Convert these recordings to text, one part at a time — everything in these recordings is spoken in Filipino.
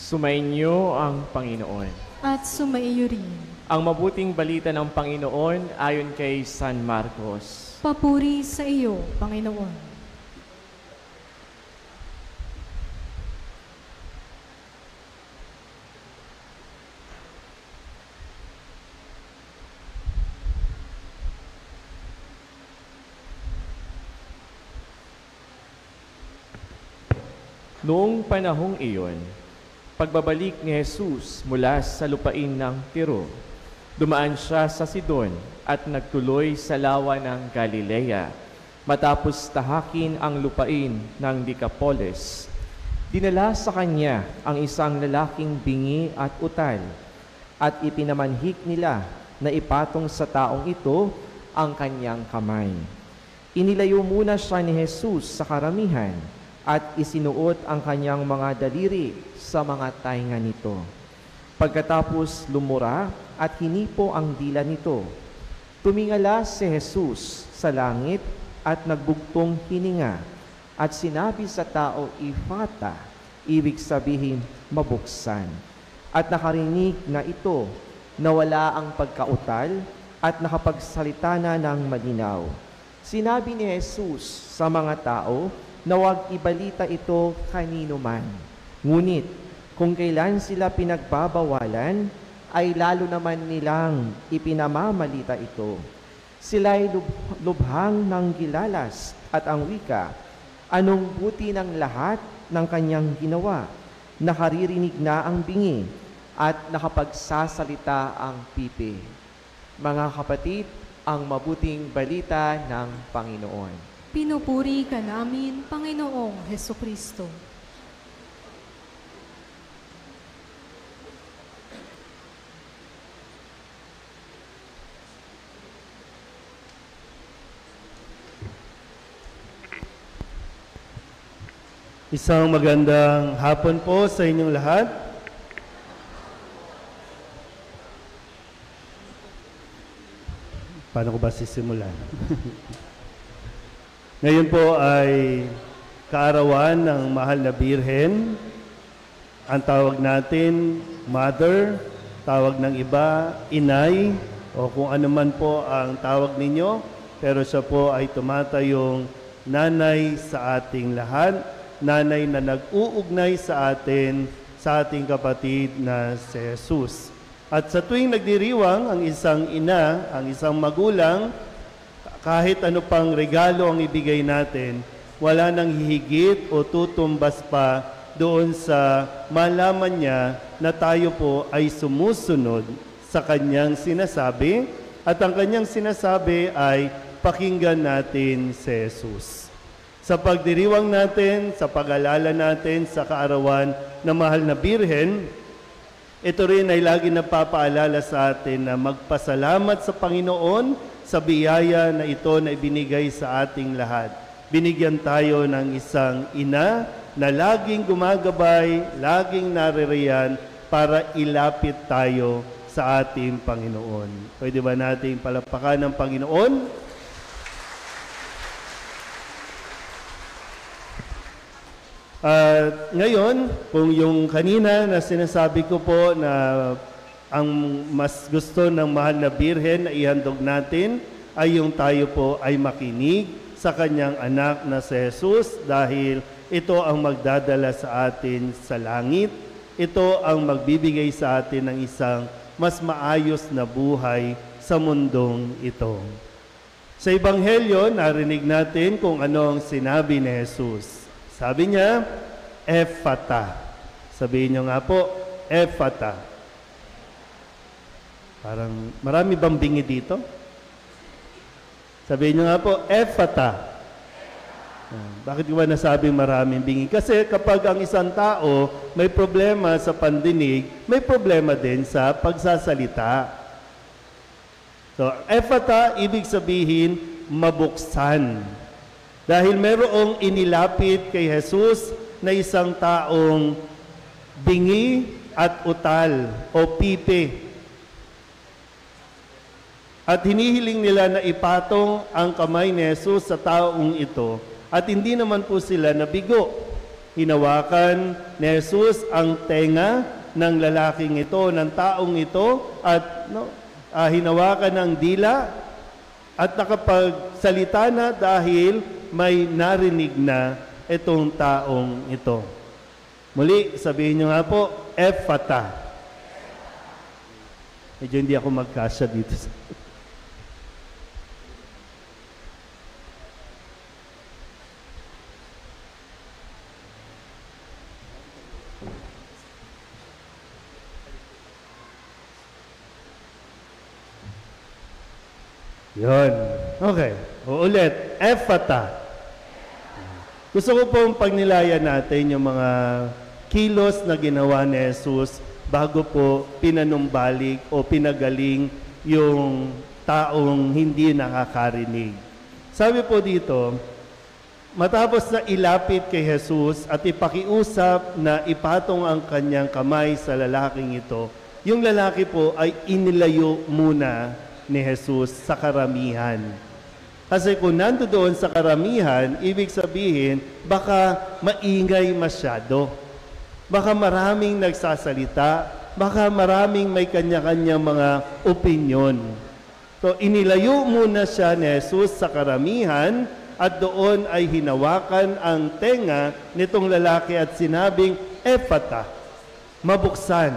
Sumainyo ang Panginoon. At sumaiyo rin. Ang mabuting balita ng Panginoon ayon kay San Marcos. Papuri sa iyo, Panginoon. Noong panahong iyon, pagbabalik ni Jesus mula sa lupain ng Tiro, dumaan siya sa Sidon at nagtuloy sa lawa ng Galilea, matapos tahakin ang lupain ng Decapolis. Dinala sa kanya ang isang lalaking bingi at utal, at ipinamanhik nila na ipatong sa taong ito ang kanyang kamay. Inilayo muna siya ni Jesus sa karamihan, at isinuot ang kanyang mga daliri sa mga tainga nito. Pagkatapos lumura at hinipo ang dila nito, tumingala si Jesus sa langit at nagbugtong hininga at sinabi sa tao, "Ifata," ibig sabihin mabuksan. At nakarinig na ito, nawala ang pagkautal at nakapagsalita na ng malinaw. Sinabi ni Jesus sa mga tao na huwag ibalita ito kanino man. Ngunit, kung kailan sila pinagbabawalan, ay lalo naman nilang ipinamamalita ito. Sila'y lubhang ng gilalas at ang wika, anong buti ng lahat ng kanyang ginawa? Nakaririnig na ang bingi at nakapagsasalita ang pipi. Mga kapatid, ang mabuting balita ng Panginoon. Pinupuri ka namin, Panginoong Hesukristo. Isang magandang hapon po sa inyong lahat. Paano ko ba sisimulan? Ngayon po ay kaarawan ng Mahal na Birhen. Ang tawag natin, Mother, tawag ng iba, Inay, o kung ano man po ang tawag ninyo. Pero siya po ay tumatayong nanay sa ating lahat, nanay na nag-uugnay sa atin, sa ating kapatid na si Jesus. At sa tuwing nagdiriwang ang isang ina, ang isang magulang, kahit ano pang regalo ang ibigay natin, wala nang hihigit o tutumbas pa doon sa malaman niya na tayo po ay sumusunod sa kanyang sinasabi, at ang kanyang sinasabi ay pakinggan natin si Jesus. Sa pagdiriwang natin, sa pag-alala natin sa kaarawan ng Mahal na Birhen, ito rin ay lagi napapaalala sa atin na magpasalamat sa Panginoon sa biyaya na ito na ibinigay sa ating lahat. Binigyan tayo ng isang ina na laging gumagabay, laging naririyan para ilapit tayo sa ating Panginoon. Pwede ba nating palapakan ng Panginoon? Ngayon, kung yung kanina na sinasabi ko po na ang mas gusto ng Mahal na Birhen na ihandog natin ay yung tayo po ay makinig sa kanyang anak na si Jesus, dahil ito ang magdadala sa atin sa langit. Ito ang magbibigay sa atin ng isang mas maayos na buhay sa mundong ito. Sa Ebanghelyo, narinig natin kung ano ang sinabi ni Jesus. Sabi niya, Ephata. Sabihin niyo nga po, Ephata. Parang marami bang bingi dito? Sabihin niyo nga po, Ephata. Bakit ko ba nasabing maraming bingi? Kasi kapag ang isang tao may problema sa pandinig, may problema din sa pagsasalita. So, Ephata, ibig sabihin, mabuksan. Dahil merong inilapit kay Jesus na isang taong bingi at utal o pipi. At hinihiling nila na ipatong ang kamay ni Jesus sa taong ito. At hindi naman po sila nabigo. Hinawakan ni Jesus ang tenga ng lalaking ito, ng taong ito, at hinawakan ng dila at nakapagsalita na dahil may narinig na itong taong ito. Muli, sabihin nyo nga po, Ephata. Medyo hindi ako magkasya dito. Yun. Okay. Uulit. Ephata. Gusto ko pong pagnilayan natin yung mga kilos na ginawa ni Jesus bago po pinanumbalik o pinagaling yung taong hindi nakakarinig. Sabi po dito, matapos na ilapit kay Jesus at ipakiusap na ipatong ang kanyang kamay sa lalaking ito, yung lalaki po ay inilayo muna ni Jesus sa karamihan. Kasi kung nandoon sa karamihan, ibig sabihin, baka maingay masyado. Baka maraming nagsasalita, baka maraming may kanya-kanyang mga opinyon. So, inilayo muna siya ni Jesus sa karamihan at doon ay hinawakan ang tenga nitong lalaki at sinabing, Ephata, mabuksan.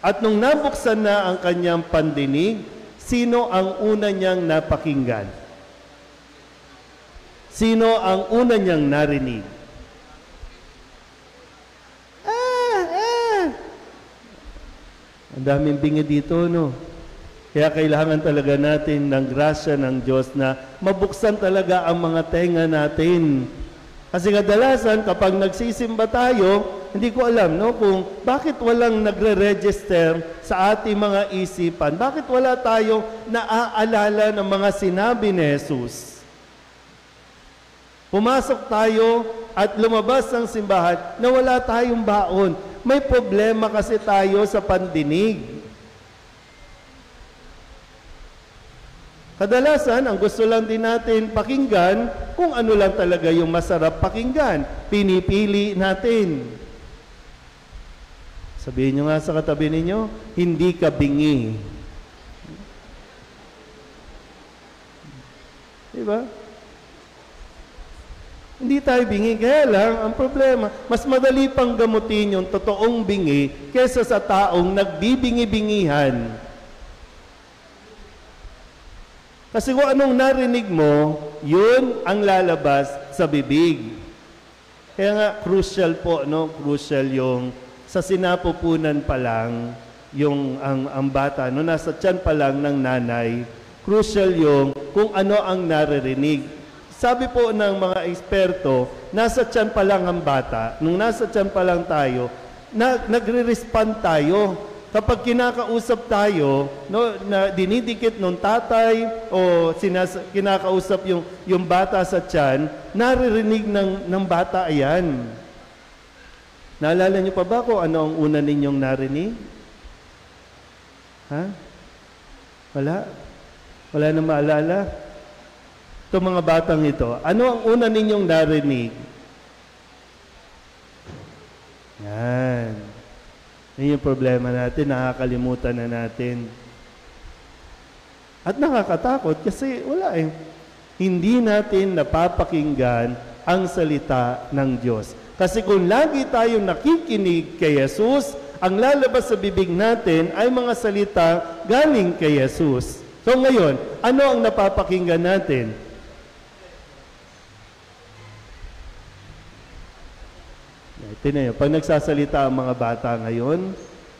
At nung nabuksan na ang kanyang pandinig, sino ang una niyang napakinggan? Sino ang una niyang narinig? Ang daming bingi dito, no? Kaya kailangan talaga natin ng grasya ng Diyos na mabuksan talaga ang mga tenga natin. Kasi kadalasan, kapag nagsisimba tayo, hindi ko alam, no, kung bakit walang nagre-register sa ating mga isipan, bakit wala tayong naaalala ng mga sinabi ni Jesus. Pumasok tayo at lumabas ng simbahan na wala tayong baon. May problema kasi tayo sa pandinig. Kadalasan, ang gusto lang din natin pakinggan kung ano lang talaga yung masarap pakinggan. Pinipili natin. Sabihin nyo nga sa katabi ninyo, hindi ka bingi. Diba? Hindi tayo bingi. Kaya lang, ang problema, mas madali pang gamutin yung totoong bingi kesa sa taong nagbibingi-bingihan. Kasi kung anong narinig mo, yun ang lalabas sa bibig. Kaya nga, crucial po, no? Crucial yung sa sinapupunan pa lang, yung ang bata, no? Nasa tiyan pa lang ng nanay, crucial yung kung ano ang naririnig. Sabi po ng mga eksperto, nasa tiyan pa lang ang bata, nung nasa tiyan pa lang tayo, nagre-respond tayo. Kapag kinakausap tayo, no, na dinidikit ng tatay o kinakausap yung bata sa tiyan, naririnig ng bata ayan. Naalala niyo pa ba kung ano ang una ninyong narinig? Ha? Wala? Wala na maalala? Itong mga batang ito, ano ang una ninyong narinig? Yan. Yan yung problema natin, nakakalimutan na natin. At nakakatakot kasi wala eh. Hindi natin napapakinggan ang salita ng Diyos. Kasi kung lagi tayong nakikinig kay Jesus, ang lalabas sa bibig natin ay mga salita galing kay Jesus. So ngayon, ano ang napapakinggan natin? Tingnan nyo, pag nagsasalita ang mga bata ngayon,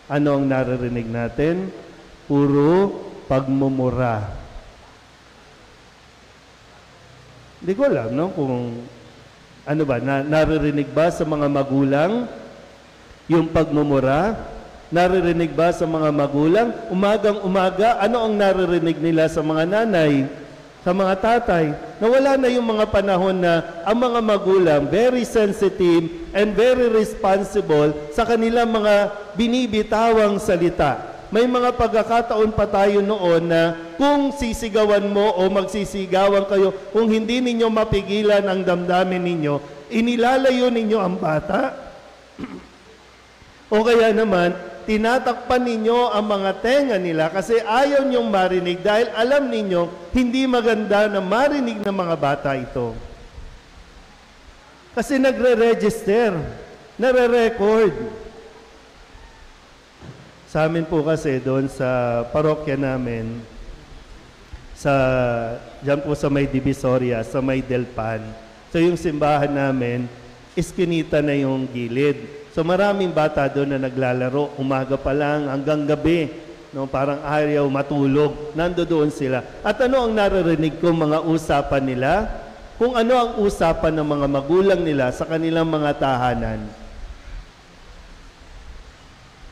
ano ang naririnig natin? Puro pagmumura. Hindi ko alam, no? Kung ano ba, naririnig ba sa mga magulang yung pagmumura? Naririnig ba sa mga magulang? Umagang-umaga, ano ang naririnig nila sa mga nanay? Sa mga tatay, nawala na yung mga panahon na ang mga magulang very sensitive and very responsible sa kanilang mga binibitawang salita. may mga pagkakataon pa tayo noon na kung sisigawan mo o magsisigawan kayo, kung hindi ninyo mapigilan ang damdamin ninyo, inilalayo ninyo ang bata. O kaya naman, tinatakpan ninyo ang mga tenga nila kasi ayaw nyong marinig dahil alam ninyo, hindi maganda na marinig ng mga bata ito. Kasi nagre-register, nare-record. Sa amin po kasi doon sa parokya namin, dyan po sa may Divisoria, sa may Delpan. So yung simbahan namin, iskinita na yung gilid. So maraming bata doon na naglalaro, umaga pa lang hanggang gabi, no, parang ayaw matulog, nandoon sila. At ano ang naririnig ko mga usapan nila? Kung ano ang usapan ng mga magulang nila sa kanilang mga tahanan.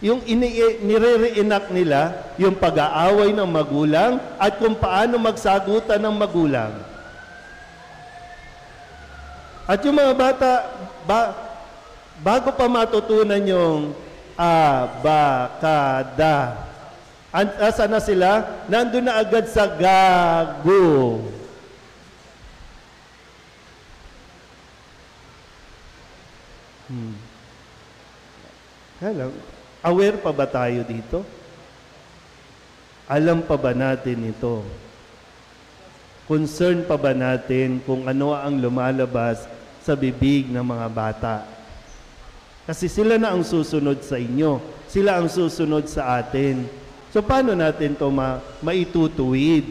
Yung nire-reenact nila, yung pag-aaway ng magulang at kung paano magsagutan ng magulang. At yung mga bata, bago pa matutunan yung a, ba, ka, da, asa na sila? Nandun na agad sa gago. Hello. Aware pa ba tayo dito? Alam pa ba natin ito? Concern pa ba natin kung ano ang lumalabas sa bibig ng mga bata? Kasi sila na ang susunod sa inyo. Sila ang susunod sa atin. So paano natin ito maitutuwid?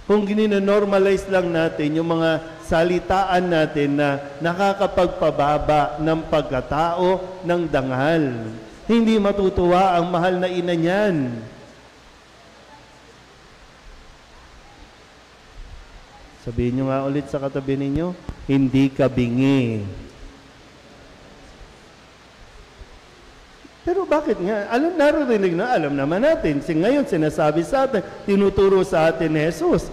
Kung gininormalize lang natin yung mga salitaan natin na nakakapagpababa ng pagkatao ng dangal. Hindi matutuwa ang mahal na ina niyan. Sabihin nyo nga ulit sa katabi ninyo, hindi ka bingi. Pero bakit nga? Naririnig na, alam naman natin. Ngayon sinasabi sa atin, tinuturo sa atin ni Jesus.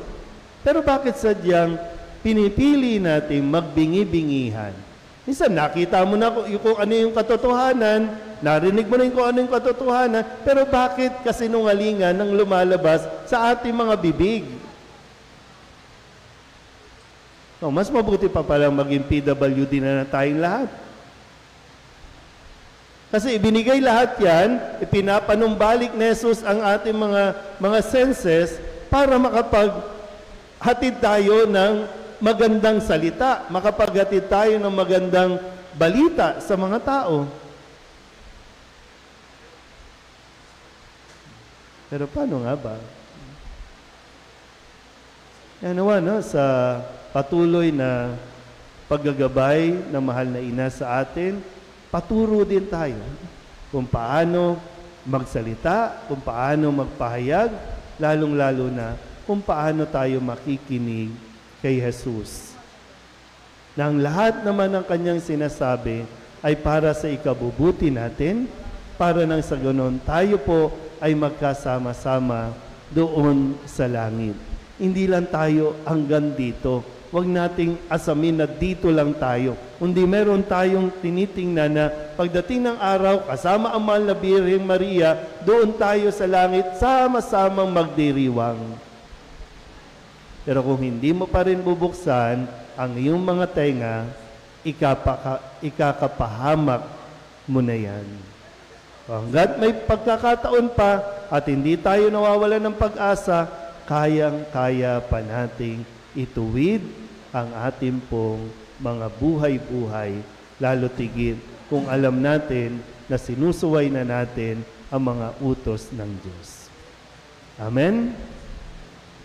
Pero bakit sadyang pinipili natin magbingi-bingihan? Minsan nakita mo na kung ano yung katotohanan, narinig mo na kung ano yung katotohanan, pero bakit kasinungalingan ang lumalabas sa ating mga bibig? No, mas mabuti pa palang maging PWD na tayong lahat. Kasi ibinigay lahat yan, ipinapanumbalik ni Jesus ang ating mga senses para makapaghatid tayo ng magandang salita, makapaghatid tayo ng magandang balita sa mga tao. Pero paano nga ba? Sa patuloy na paggagabay ng mahal na ina sa atin, paturo din tayo kung paano magsalita, kung paano magpahayag, lalong-lalo na kung paano tayo makikinig kay Jesus. Na ang lahat naman ng kanyang sinasabi ay para sa ikabubuti natin, para nang sa ganon tayo po ay magkasama-sama doon sa langit. Hindi lang tayo hanggang dito. Huwag nating asamin na dito lang tayo. Kundi meron tayong tinitingnan na pagdating ng araw, kasama ang mahal na Birheng Maria, doon tayo sa langit, sama-samang magdiriwang. Pero kung hindi mo pa rin bubuksan ang iyong mga tenga, ikakapahamak mo na yan. Hanggat may pagkakataon pa at hindi tayo nawawalan ng pag-asa, kayang-kaya pa nating ituwid ang ating pong mga buhay-buhay, lalo tigit kung alam natin na sinusuway na natin ang mga utos ng Diyos. Amen?